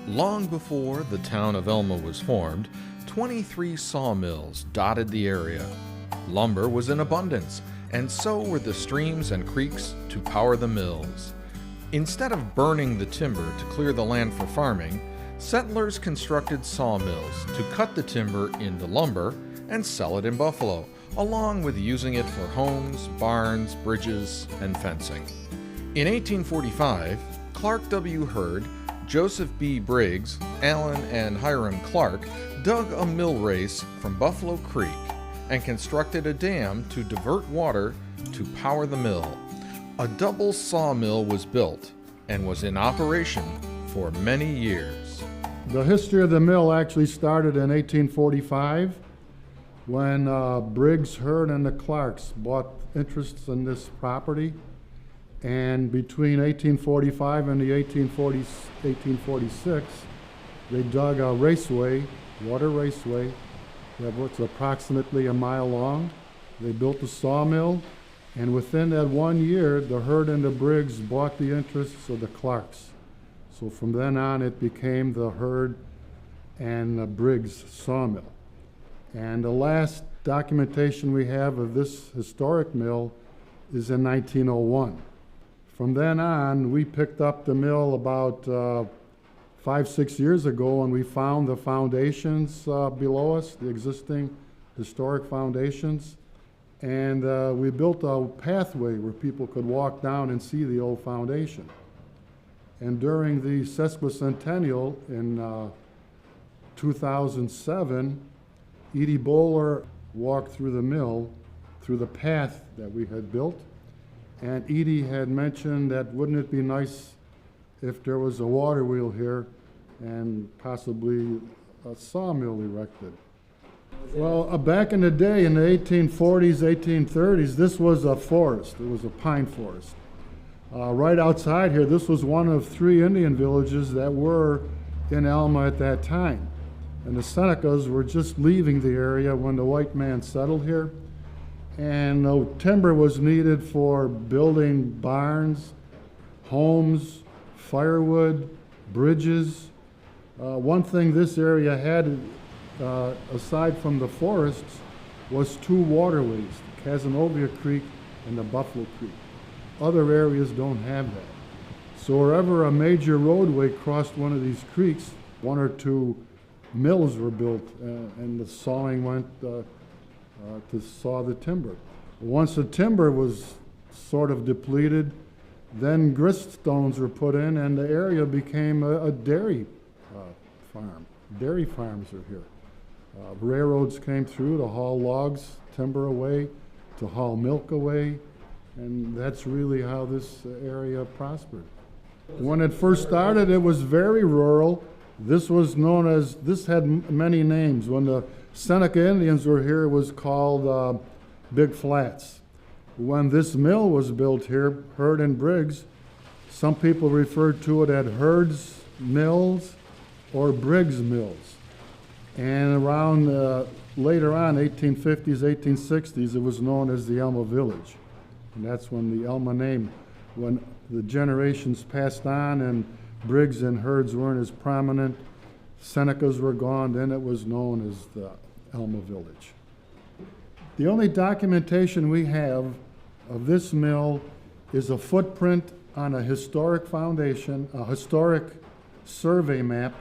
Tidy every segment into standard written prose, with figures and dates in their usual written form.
Long before the town of Elma was formed, 23 sawmills dotted the area. Lumber was in abundance, and so were the streams and creeks to power the mills. Instead of burning the timber to clear the land for farming, settlers constructed sawmills to cut the timber into lumber and sell it in Buffalo, along with using it for homes, barns, bridges, and fencing. In 1845, Clark W. Hurd, Joseph B. Briggs, Allen and Hiram Clark dug a mill race from Buffalo Creek and constructed a dam to divert water to power the mill. A double sawmill was built and was in operation for many years. The history of the mill actually started in 1845 when Briggs, Hurd, and the Clarks bought interests in this property. And between 1845 and the 1846, they dug a raceway, water raceway, that was approximately a mile long. They built a sawmill, and within that 1 year, the Hurd and the Briggs bought the interests of the Clarks. So from then on, it became the Hurd and the Briggs sawmill. And the last documentation we have of this historic mill is in 1901. From then on, we picked up the mill about 5-6 years ago, and we found the foundations below us, the existing historic foundations. And we built a pathway where people could walk down and see the old foundation. And during the sesquicentennial in 2007, Edie Bowler walked through the mill, through the path that we had built. And Edie had mentioned that wouldn't it be nice if there was a water wheel here and possibly a sawmill erected. Well, back in the day, in the 1840s, 1830s, this was a forest. It was a pine forest. Right outside here, this was one of 3 Indian villages that were in Elma at that time. And the Senecas were just leaving the area when the white man settled here. And timber was needed for building barns, homes, firewood, bridges. One thing this area had, aside from the forests, was 2 waterways, the Cazenovia Creek and the Buffalo Creek. Other areas don't have that. So wherever a major roadway crossed one of these creeks, 1 or 2 mills were built, and the sawing went to saw the timber. Once the timber was sort of depleted, then grist stones were put in, and the area became a dairy farm. Dairy farms are here. Railroads came through to haul logs, timber away, to haul milk away, and that's really how this area prospered. When it first started, it was very rural. This was known as, this had many names. When the Seneca Indians were here, it was called Big Flats. When this mill was built here, Hurd and Briggs, some people referred to it as Hurd's Mills or Briggs Mills. And around later on, 1850s, 1860s, it was known as the Elma Village. And that's when the Elma name, when the generations passed on and Briggs and Hurds weren't as prominent, Senecas were gone, then it was known as the Elma Village. The only documentation we have of this mill is a footprint on a historic foundation, a historic survey map,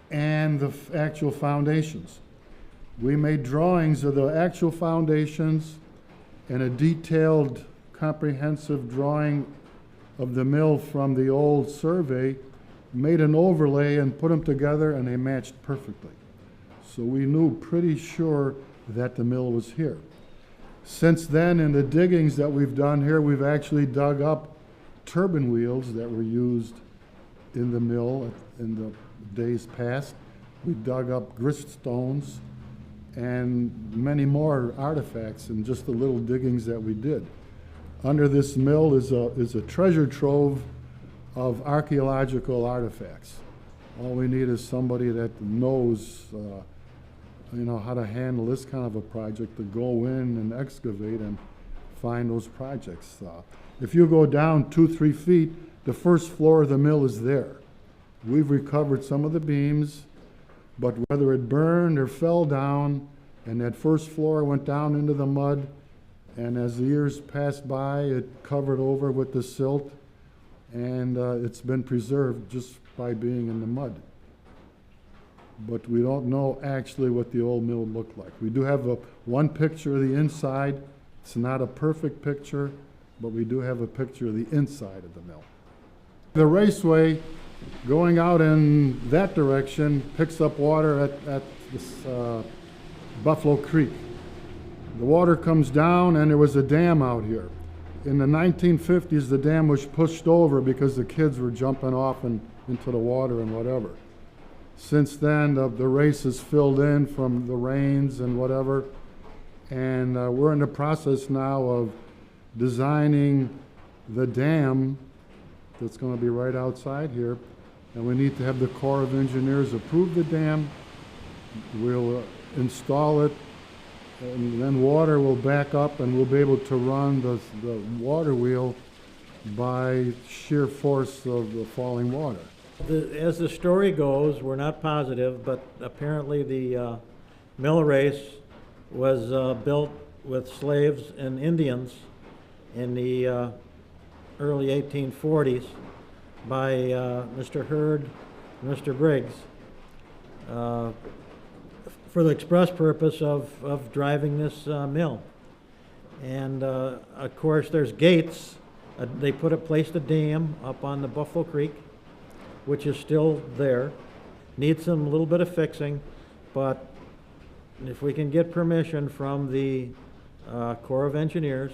and the actual foundations. We made drawings of the actual foundations and a detailed, comprehensive drawing of the mill from the old survey, made an overlay and put them together, and they matched perfectly. So we knew pretty sure that the mill was here. Since then, in the diggings that we've done here, we've actually dug up turbine wheels that were used in the mill in the days past. We dug up grist stones and many more artifacts in just the little diggings that we did. Under this mill is a treasure trove of archaeological artifacts. All we need is somebody that knows how to handle this kind of a project, to go in and excavate and find those projects. If you go down 2-3 feet, the first floor of the mill is there. We've recovered some of the beams, but whether it burned or fell down, and that first floor went down into the mud, and as the years passed by, it covered over with the silt, and it's been preserved just by being in the mud. But we don't know actually what the old mill looked like. We do have one picture of the inside. It's not a perfect picture, but we do have a picture of the inside of the mill. The raceway going out in that direction picks up water at this Buffalo Creek. The water comes down, and there was a dam out here. In the 1950s, the dam was pushed over because the kids were jumping off into the water and whatever. Since then, the race is filled in from the rains and whatever, and we're in the process now of designing the dam that's going to be right outside here, and we need to have the Corps of Engineers approve the dam. We'll install it, and then water will back up, and we'll be able to run the water wheel by sheer force of the falling water. As the story goes, we're not positive, but apparently the mill race was built with slaves and Indians in the early 1840s by Mr. Hurd and Mr. Briggs for the express purpose of driving this mill. And of course, there's gates. They placed a dam up on the Buffalo Creek, which is still there. Needs some little bit of fixing, but if we can get permission from the Corps of Engineers,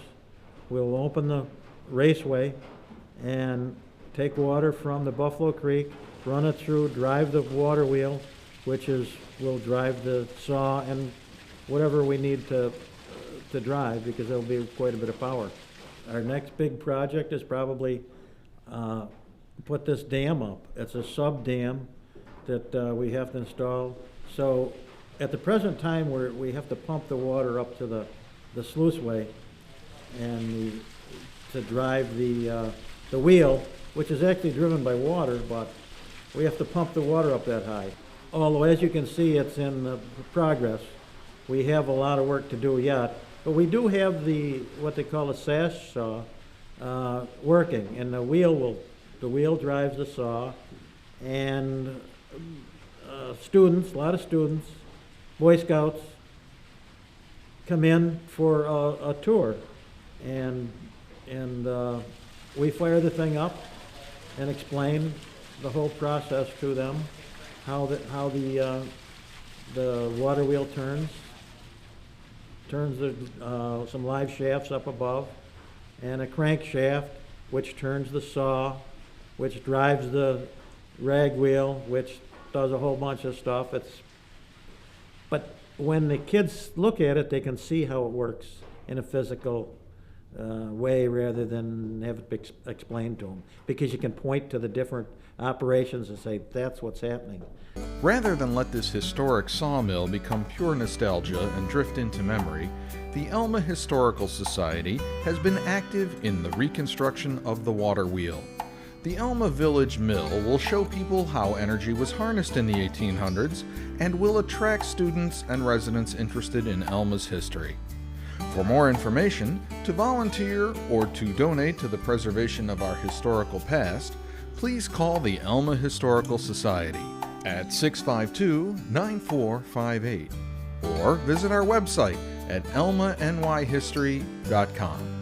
we'll open the raceway and take water from the Buffalo Creek, run it through, drive the water wheel, which will drive the saw and whatever we need to drive, because there'll be quite a bit of power. Our next big project is probably put this dam up. It's a sub-dam that we have to install. So at the present time, we have to pump the water up to the sluiceway and to drive the wheel, which is actually driven by water, but we have to pump the water up that high. Although, as you can see, it's in progress. We have a lot of work to do yet, but we do have what they call a sash saw working, and the wheel drives the saw, and students, a lot of students, Boy Scouts, come in for a tour, and we fire the thing up and explain the whole process to them, how the water wheel turns some live shafts up above, and a crankshaft which turns the saw, which drives the rag wheel, which does a whole bunch of stuff. But when the kids look at it, they can see how it works in a physical way rather than have it explained to them, because you can point to the different operations and say, that's what's happening. Rather than let this historic sawmill become pure nostalgia and drift into memory, the Elma Historical Society has been active in the reconstruction of the water wheel. The Elma Village Mill will show people how energy was harnessed in the 1800s and will attract students and residents interested in Elma's history. For more information, to volunteer, or to donate to the preservation of our historical past, please call the Elma Historical Society at 652-9458 or visit our website at elmanyhistory.com.